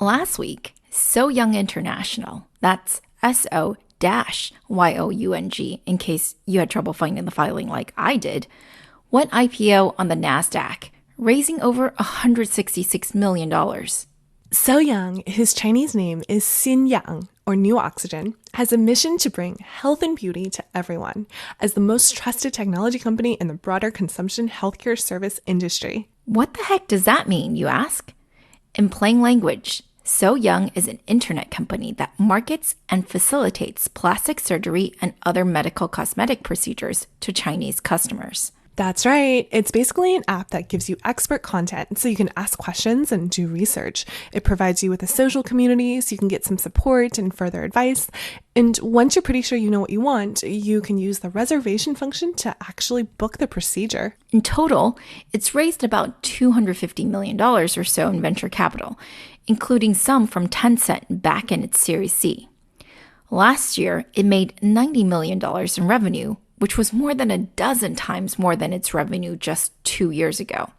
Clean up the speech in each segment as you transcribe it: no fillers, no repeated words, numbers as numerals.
Last week, So Young International, that's SO-YOUNG, in case you had trouble finding the filing like I did, went IPO on the NASDAQ, raising over $166 million. So Young, whose Chinese name is Xin Yang, or New Oxygen, has a mission to bring health and beauty to everyone as the most trusted technology company in the broader consumption healthcare service industry. What the heck does that mean, you ask? In plain language, So Young is an internet company that markets and facilitates plastic surgery and other medical cosmetic procedures to Chinese customers. That's right. It's basically an app that gives you expert content so you can ask questions and do research. It provides you with a social community so you can get some support and further advice. And once you're pretty sure you know what you want, you can use the reservation function to actually book the procedure. In total, it's raised about $250 million or so in venture capital, including some from Tencent back in its Series C. Last year, it made $90 million in revenue, which was more than a dozen times more than its revenue just 2 years ago.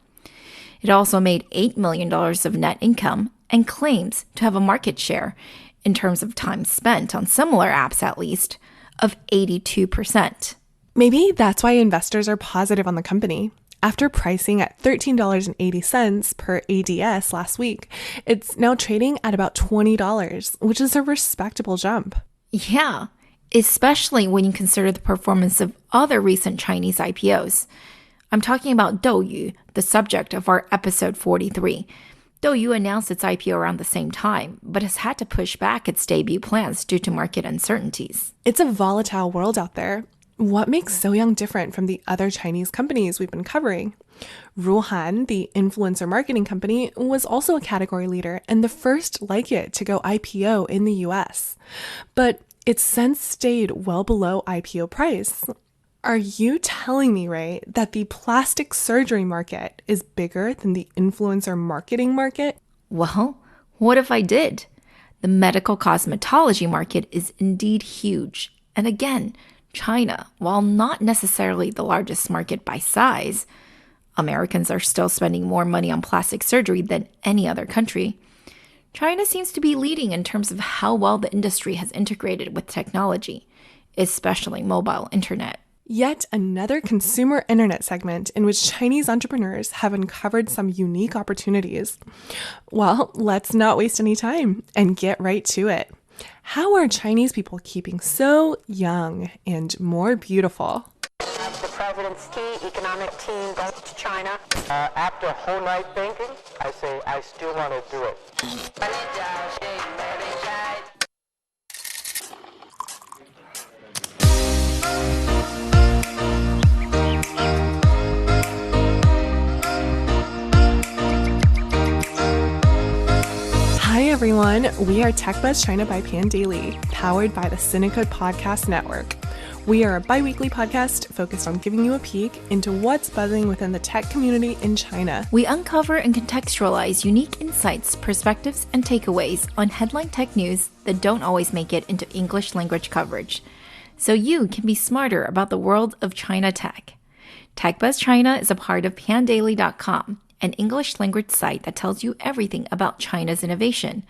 It also made $8 million of net income and claims to have a market share, in terms of time spent on similar apps at least, of 82%. Maybe that's why investors are positive on the company. After pricing at $13.80 per ADS last week, it's now trading at about $20, which is a respectable jump. Yeah, especially when you consider the performance of other recent Chinese IPOs. I'm talking about Douyu, the subject of our episode 43. Douyu announced its IPO around the same time, but has had to push back its debut plans due to market uncertainties. It's a volatile world out there. What makes So Young different from the other Chinese companies we've been covering? Ruhan, the influencer marketing company, was also a category leader and the first like it to go IPO in the US. But it's since stayed well below IPO price. Are you telling me, Ray, that the plastic surgery market is bigger than the influencer marketing market? Well, what if I did? The medical cosmetology market is indeed huge. And again, China, while not necessarily the largest market by size, Americans are still spending more money on plastic surgery than any other country. China seems to be leading in terms of how well the industry has integrated with technology, especially mobile internet. Yet another consumer internet segment in which Chinese entrepreneurs have uncovered some unique opportunities. Well, let's not waste any time and get right to it. How are Chinese people keeping so young and more beautiful? The president's key economic team goes to China. After a whole night thinking, I say I still want to do it. Hi everyone, we are TechBuzz China by Pandaily, powered by the Sinica Podcast Network. We are a bi-weekly podcast focused on giving you a peek into what's buzzing within the tech community in China. We uncover and contextualize unique insights, perspectives, and takeaways on headline tech news that don't always make it into English language coverage, so you can be smarter about the world of China tech. TechBuzz China is a part of pandaily.com, an English language site that tells you everything about China's innovation.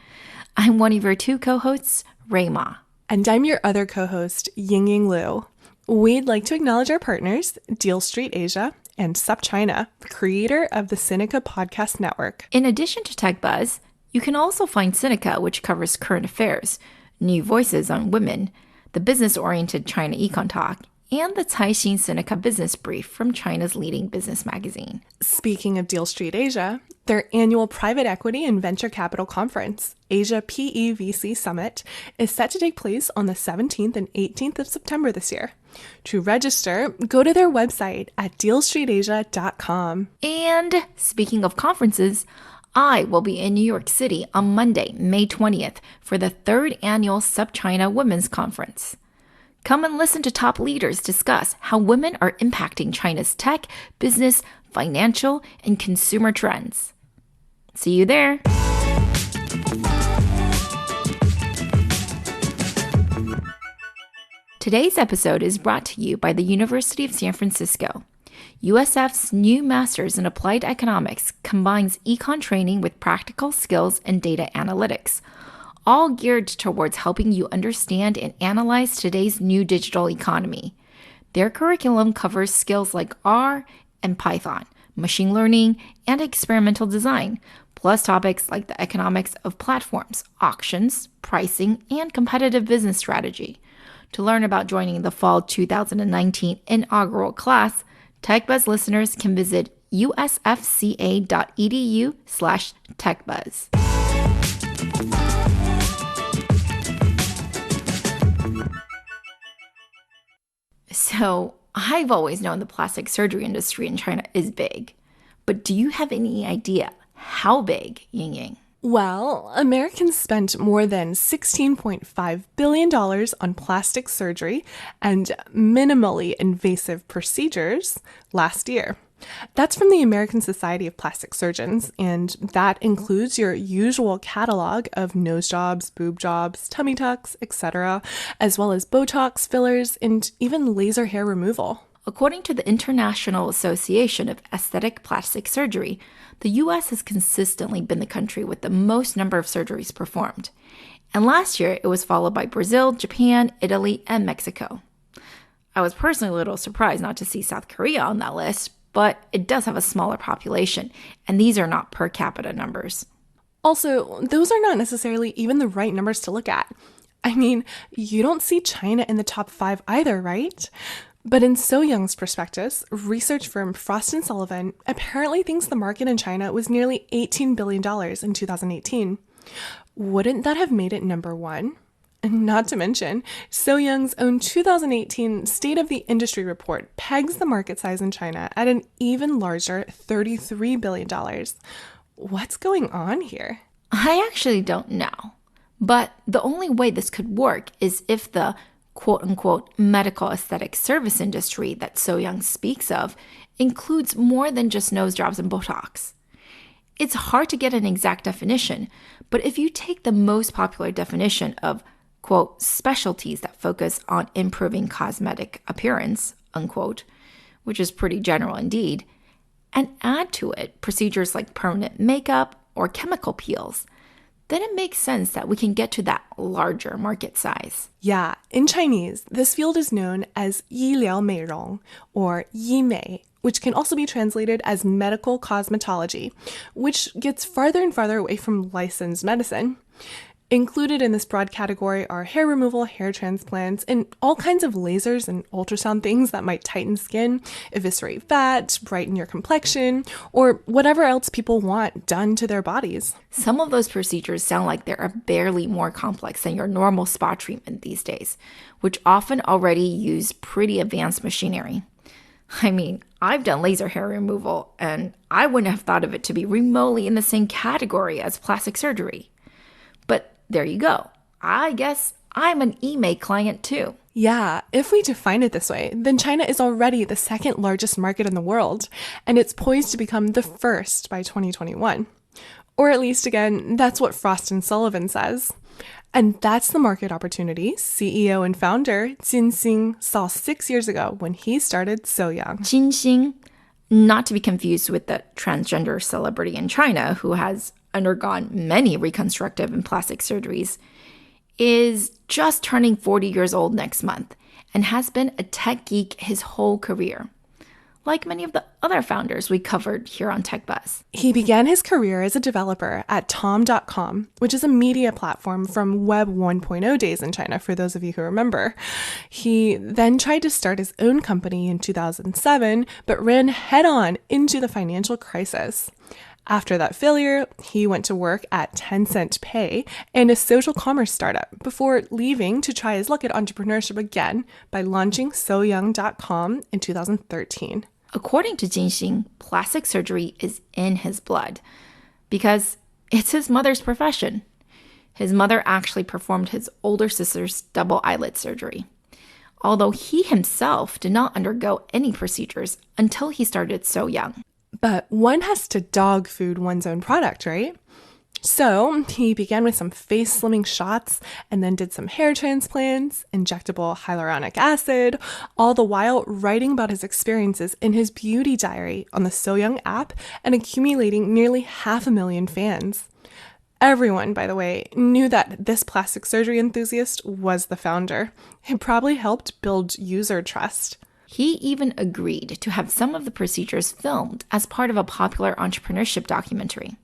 I'm one of your two co-hosts, Ray Ma. And I'm your other co-host, Yingying Liu. We'd like to acknowledge our partners, Deal Street Asia and SupChina, creator of the Sinica Podcast Network. In addition to TechBuzz, you can also find Sinica, which covers current affairs, new voices on women, the business-oriented China Econ Talk, and the Caixin Sinica Business Brief from China's leading business magazine. Speaking of Deal Street Asia, their annual private equity and venture capital conference, Asia PEVC Summit, is set to take place on the 17th and 18th of September this year. To register, go to their website at dealstreetasia.com. And speaking of conferences, I will be in New York City on Monday, May 20th for the 3rd annual SupChina Women's Conference. Come and listen to top leaders discuss how women are impacting China's tech, business, financial, and consumer trends. See you there. Today's episode is brought to you by the University of San Francisco. USF's new Master's in Applied Economics combines econ training with practical skills and data analytics, all geared towards helping you understand and analyze today's new digital economy. Their curriculum covers skills like R and Python, machine learning, and experimental design, plus topics like the economics of platforms, auctions, pricing, and competitive business strategy. To learn about joining the fall 2019 inaugural class, TechBuzz listeners can visit usfca.edu/techbuzz. So, I've always known the plastic surgery industry in China is big. But do you have any idea how big, Yingying? Well, Americans spent more than $16.5 billion on plastic surgery and minimally invasive procedures last year. That's from the American Society of Plastic Surgeons, and that includes your usual catalog of nose jobs, boob jobs, tummy tucks, etc., as well as Botox, fillers, and even laser hair removal. According to the International Association of Aesthetic Plastic Surgery, the U.S. has consistently been the country with the most number of surgeries performed. And last year, it was followed by Brazil, Japan, Italy, and Mexico. I was personally a little surprised not to see South Korea on that list, but it does have a smaller population, and these are not per capita numbers. Also, those are not necessarily even the right numbers to look at. I mean, you don't see China in the top 5 either, right? But in So Young's prospectus, research firm Frost & Sullivan apparently thinks the market in China was nearly $18 billion in 2018. Wouldn't that have made it number 1? And not to mention, So Young's own 2018 State of the Industry report pegs the market size in China at an even larger $33 billion. What's going on here? I actually don't know. But the only way this could work is if the quote-unquote medical aesthetic service industry that So Young speaks of includes more than just nose jobs and Botox. It's hard to get an exact definition, but if you take the most popular definition of quote, specialties that focus on improving cosmetic appearance, unquote, which is pretty general indeed, and add to it procedures like permanent makeup or chemical peels, then it makes sense that we can get to that larger market size. Yeah, in Chinese, this field is known as 医疗美容 or 医美, which can also be translated as medical cosmetology, which gets farther and farther away from licensed medicine. Included in this broad category are hair removal, hair transplants, and all kinds of lasers and ultrasound things that might tighten skin, eviscerate fat, brighten your complexion, or whatever else people want done to their bodies. Some of those procedures sound like they are barely more complex than your normal spa treatment these days, which often already use pretty advanced machinery. I mean, I've done laser hair removal, and I wouldn't have thought of it to be remotely in the same category as plastic surgery. But there you go. I guess I'm an eMay client too. Yeah, if we define it this way, then China is already the second largest market in the world, and it's poised to become the first by 2021. Or at least, again, that's what Frost & Sullivan says. And that's the market opportunity CEO and founder Jin Xing saw 6 years ago when he started So Young. Jin Xing, not to be confused with the transgender celebrity in China who has undergone many reconstructive and plastic surgeries, is just turning 40 years old next month and has been a tech geek his whole career, like many of the other founders we covered here on TechBuzz. He began his career as a developer at Tom.com, which is a media platform from Web 1.0 days in China, for those of you who remember. He then tried to start his own company in 2007, but ran head-on into the financial crisis. After that failure, he went to work at Tencent Pay and a social commerce startup before leaving to try his luck at entrepreneurship again by launching SoYoung.com in 2013. According to Jin Xing, plastic surgery is in his blood because it's his mother's profession. His mother actually performed his older sister's double eyelid surgery, although he himself did not undergo any procedures until he started So Young. But one has to dog food one's own product, right? So he began with some face slimming shots and then did some hair transplants, injectable hyaluronic acid, all the while writing about his experiences in his beauty diary on the So Young app and accumulating nearly 500,000 fans. Everyone, by the way, knew that this plastic surgery enthusiast was the founder. It probably helped build user trust. He even agreed to have some of the procedures filmed as part of a popular entrepreneurship documentary.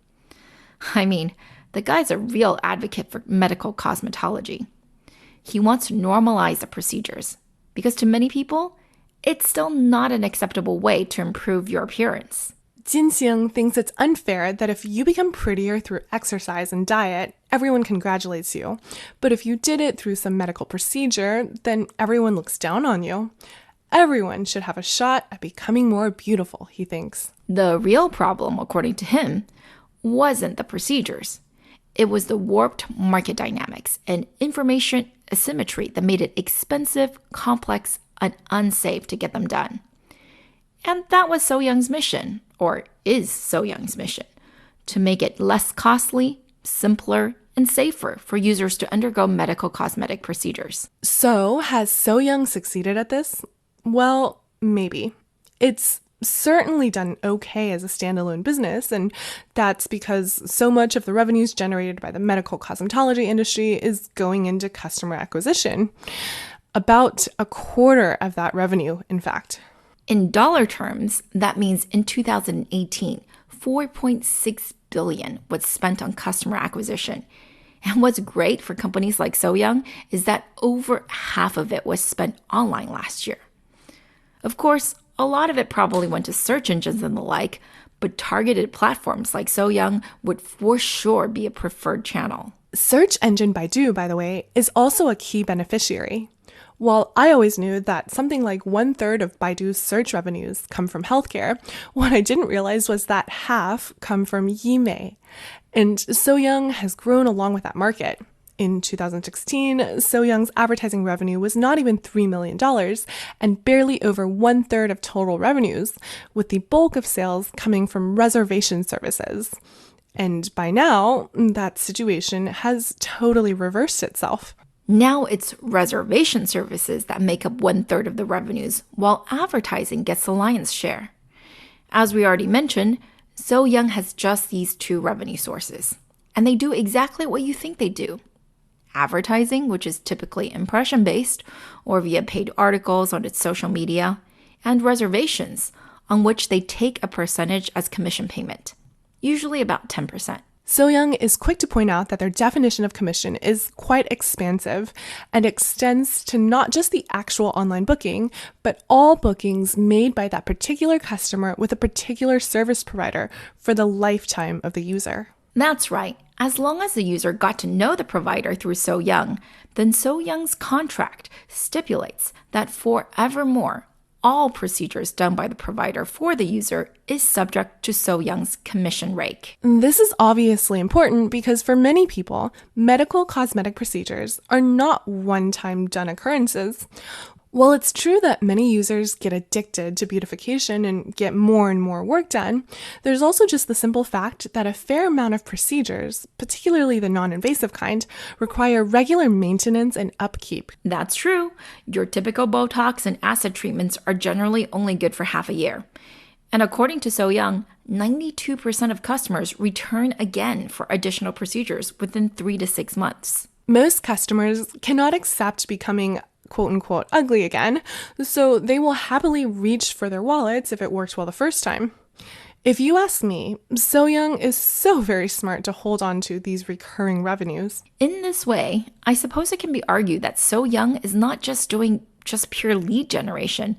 I mean, the guy's a real advocate for medical cosmetology. He wants to normalize the procedures because to many people, it's still not an acceptable way to improve your appearance. Jinxiang thinks it's unfair that if you become prettier through exercise and diet, everyone congratulates you. But if you did it through some medical procedure, then everyone looks down on you. Everyone should have a shot at becoming more beautiful, he thinks. The real problem, according to him, wasn't the procedures. It was the warped market dynamics and information asymmetry that made it expensive, complex, and unsafe to get them done. And that was So Young's mission, or is So Young's mission, to make it less costly, simpler, and safer for users to undergo medical cosmetic procedures. So, has So Young succeeded at this? Well, maybe. It's certainly done okay as a standalone business, and that's because so much of the revenues generated by the medical cosmetology industry is going into customer acquisition. About a quarter of that revenue, in fact. In dollar terms, that means in 2018, $4.6 billion was spent on customer acquisition. And what's great for companies like So Young is that over half of it was spent online last year. Of course, a lot of it probably went to search engines and the like, but targeted platforms like So Young would for sure be a preferred channel. Search engine Baidu, by the way, is also a key beneficiary. While I always knew that something like 1/3 of Baidu's search revenues come from healthcare, what I didn't realize was that half come from Yimei. And So Young has grown along with that market. In 2016, So Young's advertising revenue was not even $3 million and barely over 1/3 of total revenues, with the bulk of sales coming from reservation services. And by now, that situation has totally reversed itself. Now it's reservation services that make up 1/3 of the revenues, while advertising gets the lion's share. As we already mentioned, So Young has just these two revenue sources, and they do exactly what you think they do. Advertising, which is typically impression-based or via paid articles on its social media, and reservations, on which they take a percentage as commission payment, usually about 10%. So Young is quick to point out that their definition of commission is quite expansive and extends to not just the actual online booking, but all bookings made by that particular customer with a particular service provider for the lifetime of the user. That's right. As long as the user got to know the provider through So Young, then So Young's contract stipulates that forevermore, all procedures done by the provider for the user is subject to So Young's commission rake. This is obviously important because for many people, medical cosmetic procedures are not one-time done occurrences. While it's true that many users get addicted to beautification and get more and more work done, there's also just the simple fact that a fair amount of procedures, particularly the non-invasive kind, require regular maintenance and upkeep. That's true. Your typical Botox and acid treatments are generally only good for half a year. And according to So Young, 92% of customers return again for additional procedures within 3 to 6 months. Most customers cannot accept becoming quote-unquote ugly again, so they will happily reach for their wallets if it worked well the first time. If you ask me, So Young is so very smart to hold on to these recurring revenues. In this way, I suppose it can be argued that So Young is not just doing pure lead generation,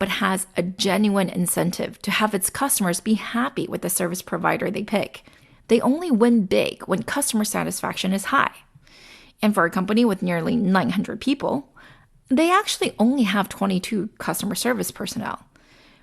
but has a genuine incentive to have its customers be happy with the service provider they pick. They only win big when customer satisfaction is high. And for a company with nearly 900 people, they actually only have 22 customer service personnel,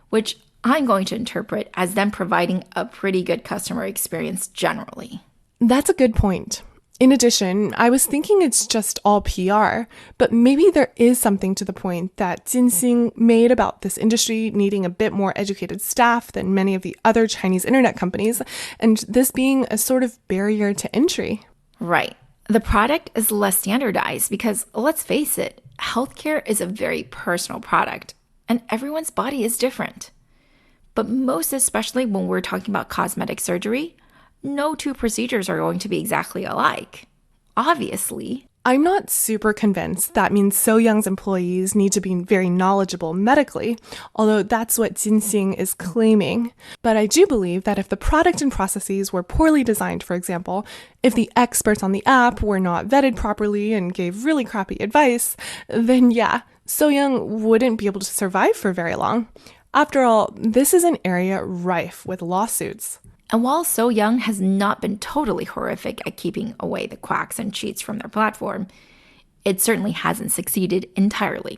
which I'm going to interpret as them providing a pretty good customer experience generally. That's a good point. In addition, I was thinking it's just all PR, but maybe there is something to the point that Jinsing made about this industry needing a bit more educated staff than many of the other Chinese internet companies, and this being a sort of barrier to entry. Right. The product is less standardized because, let's face it, healthcare is a very personal product, and everyone's body is different. But most especially when we're talking about cosmetic surgery, no two procedures are going to be exactly alike. Obviously. I'm not super convinced that means So-Young's employees need to be very knowledgeable medically, although that's what Jinsing is claiming. But I do believe that if the product and processes were poorly designed, for example, if the experts on the app were not vetted properly and gave really crappy advice, then yeah, So-Young wouldn't be able to survive for very long. After all, this is an area rife with lawsuits. And while So-Young has not been totally horrific at keeping away the quacks and cheats from their platform, it certainly hasn't succeeded entirely.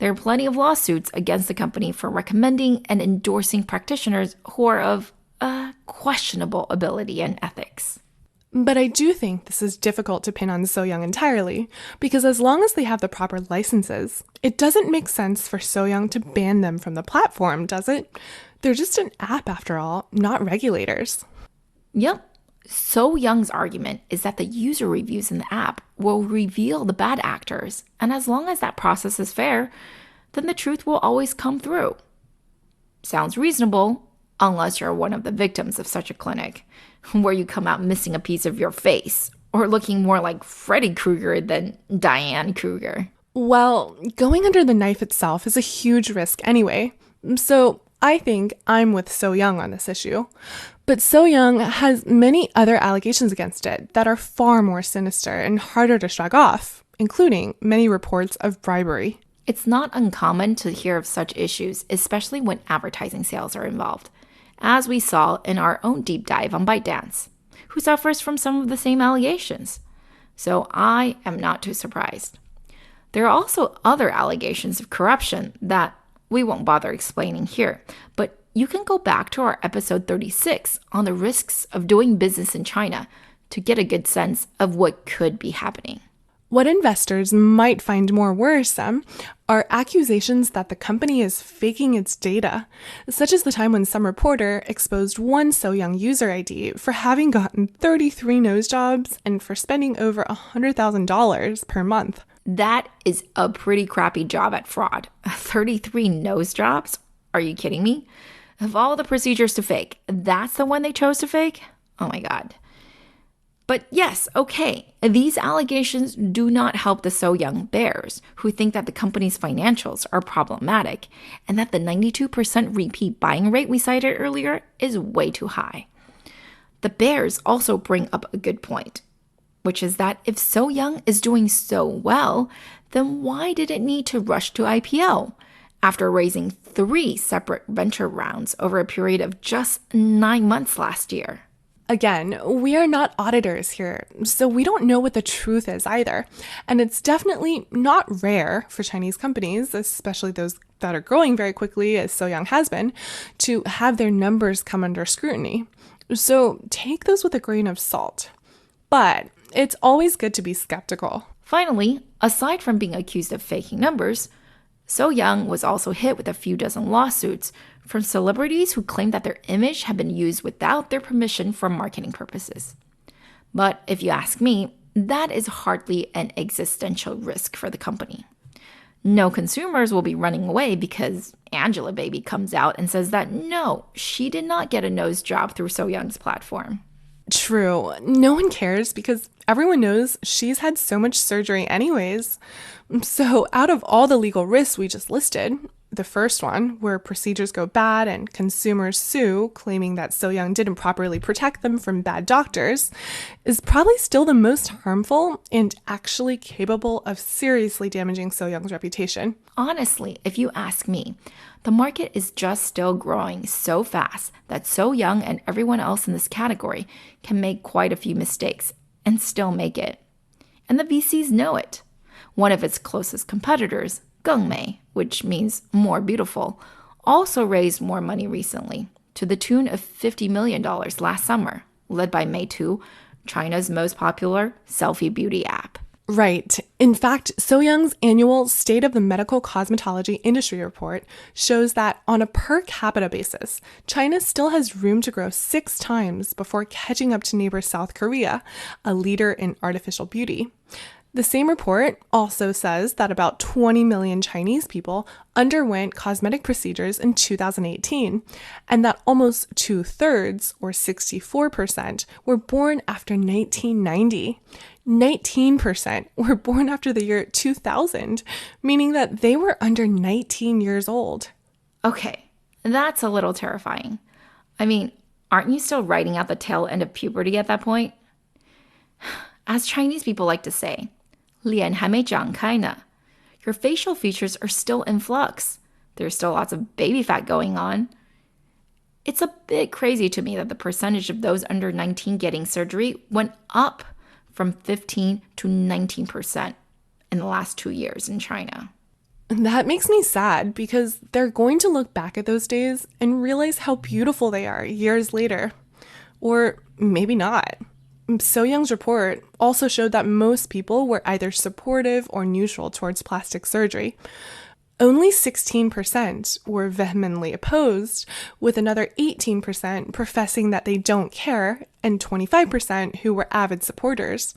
There are plenty of lawsuits against the company for recommending and endorsing practitioners who are of questionable ability and ethics. But I do think this is difficult to pin on So-Young entirely, because as long as they have the proper licenses, it doesn't make sense for So-Young to ban them from the platform, does it? They're just an app after all, not regulators. Yep. So-Young's argument is that the user reviews in the app will reveal the bad actors, and as long as that process is fair, then the truth will always come through. Sounds reasonable, unless you're one of the victims of such a clinic, where you come out missing a piece of your face, or looking more like Freddy Krueger than Diane Kruger. Well, going under the knife itself is a huge risk anyway, so I think I'm with So-Young on this issue. But So-Young has many other allegations against it that are far more sinister and harder to shrug off, including many reports of bribery. It's not uncommon to hear of such issues, especially when advertising sales are involved, as we saw in our own deep dive on ByteDance, who suffers from some of the same allegations. So I am not too surprised. There are also other allegations of corruption that we won't bother explaining here, but you can go back to our episode 36 on the risks of doing business in China to get a good sense of what could be happening. What investors might find more worrisome are accusations that the company is faking its data, such as the time when some reporter exposed one So-Young user ID for having gotten 33 nose jobs and for spending over $100,000 per month. That is a pretty crappy job at fraud. 33 nose jobs? Are you kidding me? Of all the procedures to fake, that's the one they chose to fake? Oh my God. But yes, okay, these allegations do not help the So-Young bears, who think that the company's financials are problematic and that the 92% repeat buying rate we cited earlier is way too high. The bears also bring up a good point, which is that if So-Young is doing so well, then why did it need to rush to IPO after raising 3 separate venture rounds over a period of just 9 months last year? Again, we are not auditors here, so we don't know what the truth is either. And it's definitely not rare for Chinese companies, especially those that are growing very quickly, as So-Young has been, to have their numbers come under scrutiny. So take those with a grain of salt. But it's always good to be skeptical. Finally, aside from being accused of faking numbers, So-Young was also hit with a few dozen lawsuits from celebrities who claimed that their image had been used without their permission for marketing purposes. But if you ask me, that is hardly an existential risk for the company. No consumers will be running away because Angelababy comes out and says that no, she did not get a nose job through So-Young's platform. True. No one cares because everyone knows she's had so much surgery anyways. So out of all the legal risks we just listed, the first one, where procedures go bad and consumers sue, claiming that So-Young didn't properly protect them from bad doctors, is probably still the most harmful and actually capable of seriously damaging So-Young's reputation. Honestly, if you ask me, the market is just still growing so fast that So-Young and everyone else in this category can make quite a few mistakes and still make it. And the VCs know it. One of its closest competitors, Gengmei, which means more beautiful, also raised more money recently, to the tune of $50 million last summer, led by Meitu, China's most popular selfie beauty app. Right. In fact, So-Young's annual State of the Medical Cosmetology Industry report shows that on a per capita basis, China still has room to grow 6 times before catching up to neighbor South Korea, a leader in artificial beauty. The same report also says that about 20 million Chinese people underwent cosmetic procedures in 2018, and that almost 2/3, or 64%, were born after 1990. 19% were born after the year 2000, meaning that they were under 19 years old. Okay, that's a little terrifying. I mean, aren't you still riding out the tail end of puberty at that point? As Chinese people like to say, 脸还没长开呢. Your facial features are still in flux. There's still lots of baby fat going on. It's a bit crazy to me that the percentage of those under 19 getting surgery went up from 15 to 19% in the last 2 years in China. That makes me sad because they're going to look back at those days and realize how beautiful they are years later. Or maybe not. So-Young's report also showed that most people were either supportive or neutral towards plastic surgery. Only 16% were vehemently opposed, with another 18% professing that they don't care, and 25% who were avid supporters.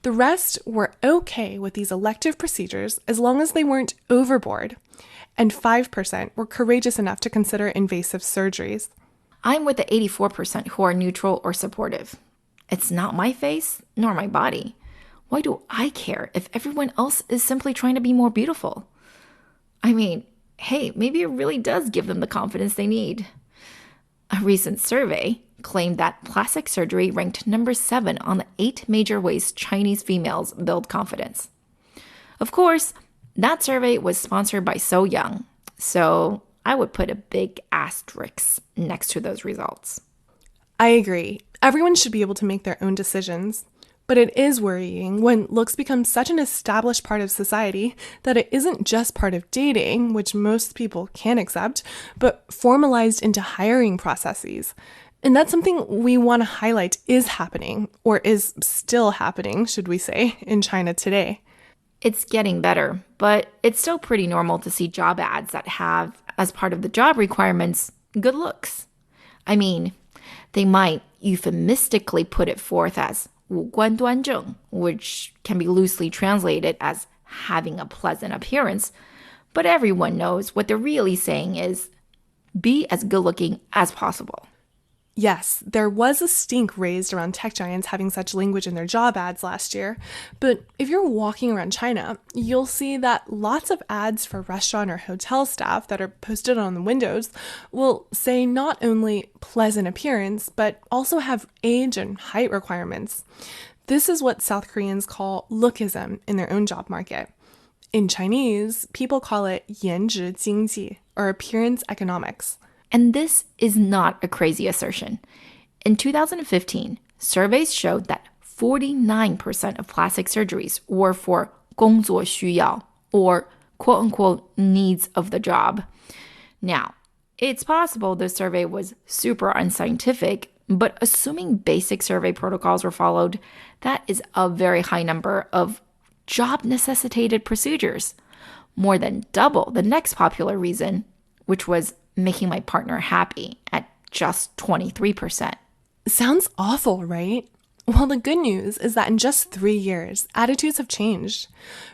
The rest were okay with these elective procedures as long as they weren't overboard, and 5% were courageous enough to consider invasive surgeries. I'm with the 84% who are neutral or supportive. It's not my face, nor my body. Why do I care if everyone else is simply trying to be more beautiful? I mean, hey, maybe it really does give them the confidence they need. A recent survey claimed that plastic surgery ranked number 7 on the 8 major ways Chinese females build confidence. Of course, that survey was sponsored by So-Young, so I would put a big asterisk next to those results. I agree. Everyone should be able to make their own decisions. But it is worrying when looks become such an established part of society that it isn't just part of dating, which most people can accept, but formalized into hiring processes. And that's something we want to highlight is happening, or is still happening, should we say, in China today. It's getting better, but it's still pretty normal to see job ads that have, as part of the job requirements, good looks. I mean, they might euphemistically put it forth as 五官端正, which can be loosely translated as having a pleasant appearance, but everyone knows what they're really saying is be as good looking as possible. Yes, there was a stink raised around tech giants having such language in their job ads last year, but if you're walking around China, you'll see that lots of ads for restaurant or hotel staff that are posted on the windows will say not only pleasant appearance, but also have age and height requirements. This is what South Koreans call lookism in their own job market. In Chinese, people call it 颜值经济, or appearance economics. And this is not a crazy assertion. In 2015, surveys showed that 49% of plastic surgeries were for 工作需要, or quote-unquote needs of the job. Now, it's possible this survey was super unscientific, but assuming basic survey protocols were followed, that is a very high number of job-necessitated procedures, more than double the next popular reason, which was making my partner happy at just 23%. Sounds awful, right? Well, the good news is that in just 3 years, attitudes have changed.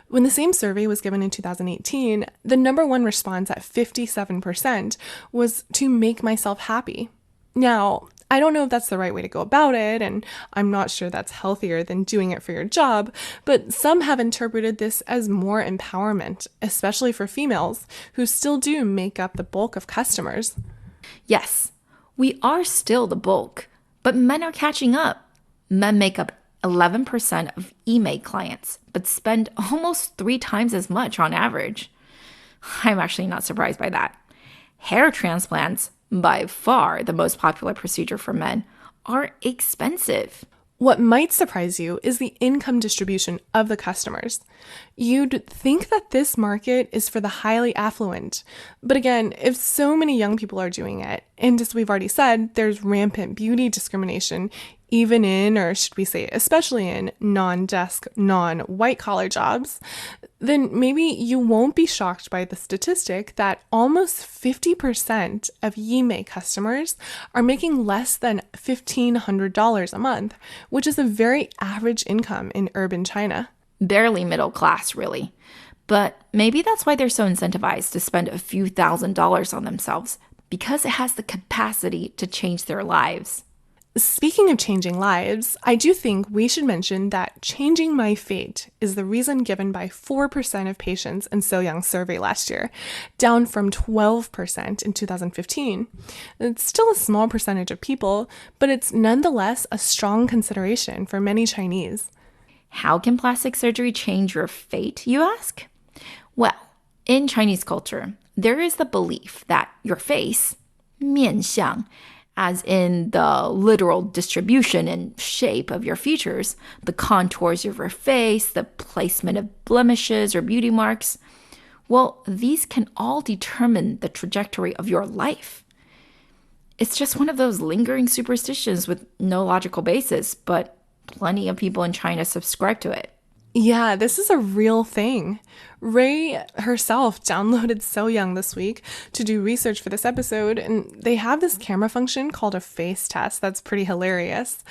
When the same survey was given in 2018, the number one response at 57% was to make myself happy. Now, I don't know if that's the right way to go about it, and I'm not sure that's healthier than doing it for your job, but some have interpreted this as more empowerment, especially for females, who still do make up the bulk of customers. Yes, we are still the bulk, but men are catching up. Men make up 11% of eMaid clients, but spend almost 3 times as much on average. I'm actually not surprised by that. Hair transplants, by far the most popular procedure for men, are expensive. What might surprise you is the income distribution of the customers. You'd think that this market is for the highly affluent. But again, if so many young people are doing it, and as we've already said, there's rampant beauty discrimination, even in, or should we say, especially in non-desk, non-white collar jobs, then maybe you won't be shocked by the statistic that almost 50% of Yimei customers are making less than $1,500 a month, which is a very average income in urban China. Barely middle class, really. But maybe that's why they're so incentivized to spend a few $1,000s on themselves, because it has the capacity to change their lives. Speaking of changing lives, I do think we should mention that changing my fate is the reason given by 4% of patients in So Young's survey last year, down from 12% in 2015. It's still a small percentage of people, but it's nonetheless a strong consideration for many Chinese. How can plastic surgery change your fate, you ask? Well, in Chinese culture, there is the belief that your face, 面相, as in the literal distribution and shape of your features, the contours of your face, the placement of blemishes or beauty marks, well, these can all determine the trajectory of your life. It's just one of those lingering superstitions with no logical basis, but plenty of people in China subscribe to it. Yeah, this is a real thing. Ray herself downloaded So Young this week to do research for this episode, and they have this camera function called a face test that's pretty hilarious.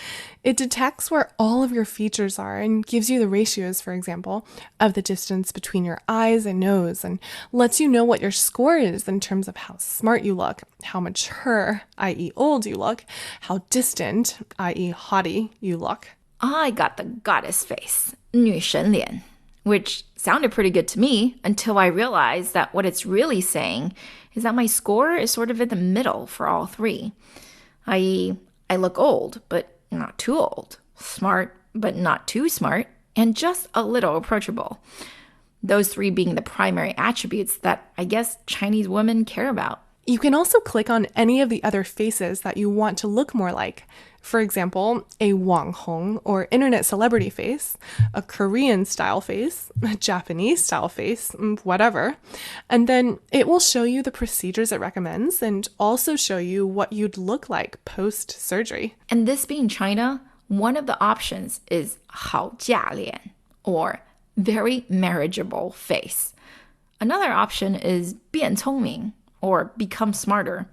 It detects where all of your features are and gives you the ratios, for example, of the distance between your eyes and nose, and lets you know what your score is in terms of how smart you look, how mature, i.e. old, you look, how distant, i.e. haughty, you look. I got the goddess face, 女神脸, which sounded pretty good to me until I realized that what it's really saying is that my score is sort of in the middle for all three. I.e., I look old, but not too old, smart, but not too smart, and just a little approachable. Those three being the primary attributes that I guess Chinese women care about. You can also click on any of the other faces that you want to look more like. For example, a Wang Hong or internet celebrity face, a Korean style face, a Japanese style face, whatever. And then it will show you the procedures it recommends and also show you what you'd look like post-surgery. And this being China, one of the options is 好嫁脸, or very marriageable face. Another option is 变聪明, or become smarter,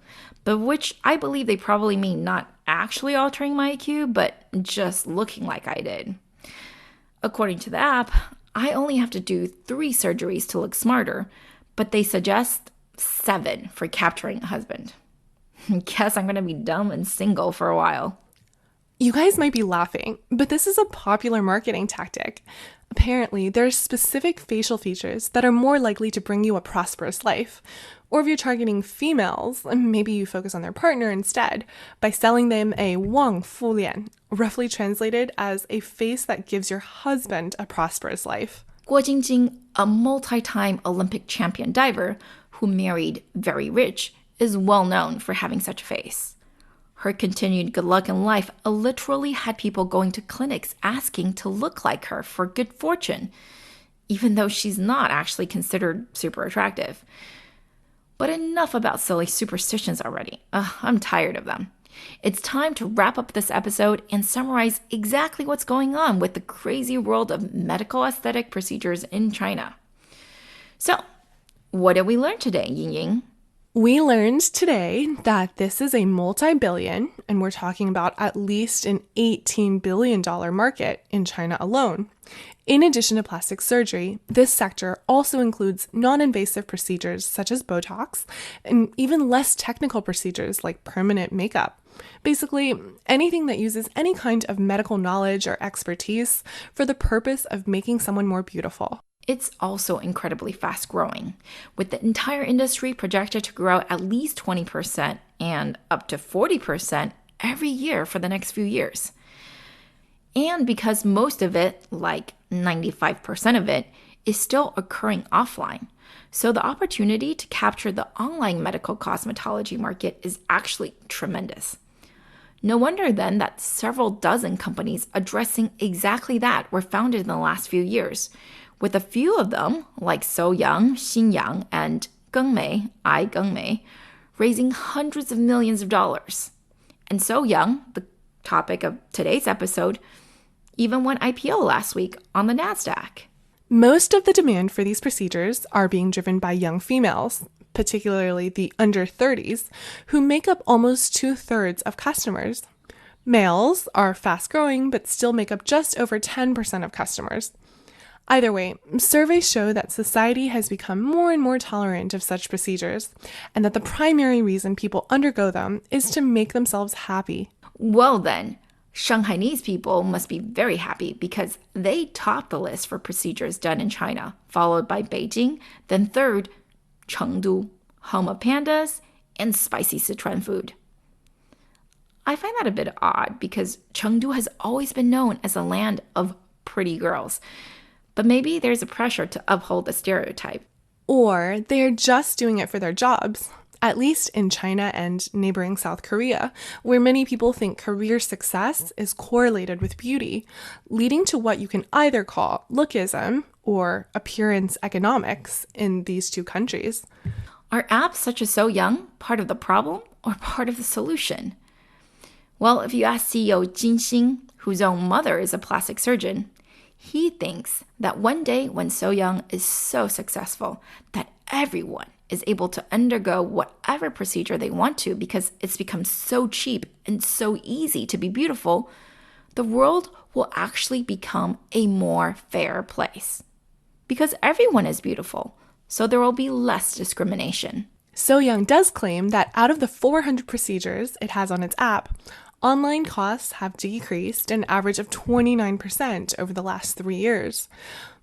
but which I believe they probably mean not actually altering my IQ, but just looking like I did. According to the app, I only have to do 3 surgeries to look smarter, but they suggest 7 for capturing a husband. Guess I'm going to be dumb and single for a while. You guys might be laughing, but this is a popular marketing tactic. Apparently, there are specific facial features that are more likely to bring you a prosperous life. Or if you're targeting females, maybe you focus on their partner instead by selling them a Wang Fu Lian, roughly translated as a face that gives your husband a prosperous life. Guo Jingjing, a multi-time Olympic champion diver who married very rich, is well known for having such a face. Her continued good luck in life literally had people going to clinics asking to look like her for good fortune, even though she's not actually considered super attractive. But enough about silly superstitions already. I'm tired of them. It's time to wrap up this episode and summarize exactly what's going on with the crazy world of medical aesthetic procedures in China. So, what did we learn today, Ying Ying? We learned today that this is a multi-billion, and we're talking about at least an $18 billion market in China alone. In addition to plastic surgery, this sector also includes non-invasive procedures such as Botox and even less technical procedures like permanent makeup. Basically, anything that uses any kind of medical knowledge or expertise for the purpose of making someone more beautiful. It's also incredibly fast growing, with the entire industry projected to grow at least 20% and up to 40% every year for the next few years. And because most of it, like 95% of it, is still occurring offline, so the opportunity to capture the online medical cosmetology market is actually tremendous. No wonder then that several dozen companies addressing exactly that were founded in the last few years, with a few of them, like So Young, Xinyang, and Gengmei, iGengmei, raising hundreds of millions of dollars. And So Young, the topic of today's episode, even went IPO last week on the NASDAQ. Most of the demand for these procedures are being driven by young females, particularly the under 30s, who make up almost 2/3 of customers. Males are fast growing, but still make up just over 10% of customers. Either way, surveys show that society has become more and more tolerant of such procedures, and that the primary reason people undergo them is to make themselves happy. Well then, Shanghainese people must be very happy because they top the list for procedures done in China, followed by Beijing, then third, Chengdu, home of pandas, and spicy Sichuan food. I find that a bit odd because Chengdu has always been known as a land of pretty girls, but maybe there's a pressure to uphold the stereotype. Or they're just doing it for their jobs, at least in China and neighboring South Korea, where many people think career success is correlated with beauty, leading to what you can either call lookism or appearance economics in these two countries. Are apps such as So Young part of the problem or part of the solution? Well, if you ask CEO Jin Xing, whose own mother is a plastic surgeon, he thinks that one day when So Young is so successful that everyone is able to undergo whatever procedure they want to because it's become so cheap and so easy to be beautiful, the world will actually become a more fair place. Because everyone is beautiful, so there will be less discrimination. So Young does claim that out of the 400 procedures it has on its app, online costs have decreased an average of 29% over the last 3 years.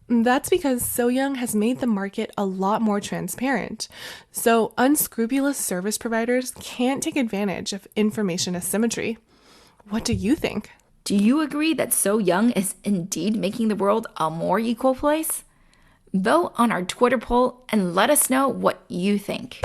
That's because So Young has made the market a lot more transparent, so unscrupulous service providers can't take advantage of information asymmetry. What do you think? Do you agree that So Young is indeed making the world a more equal place? Vote on our Twitter poll and let us know what you think.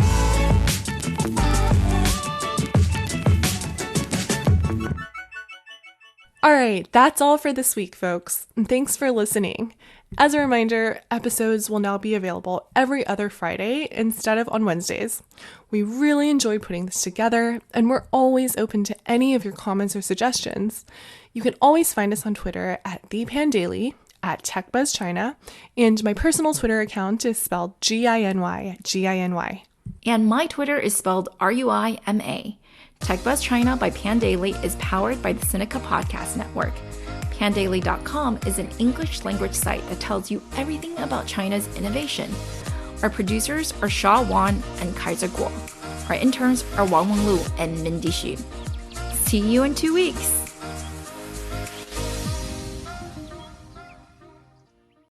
All right, that's all for this week, folks. Thanks for listening. As a reminder, episodes will now be available every other Friday instead of on Wednesdays. We really enjoy putting this together, and we're always open to any of your comments or suggestions. You can always find us on Twitter at ThePanDaily, at TechBuzzChina, and my personal Twitter account is spelled GINY. And my Twitter is spelled RUIMA. TechBuzz China by Pandaily is powered by the Sinica Podcast Network. Pandaily.com is an English language site that tells you everything about China's innovation. Our producers are Shaw Wan and Kaiser Kuo. Our interns are Wang Wenlu and Mindy Xu. See you in 2 weeks.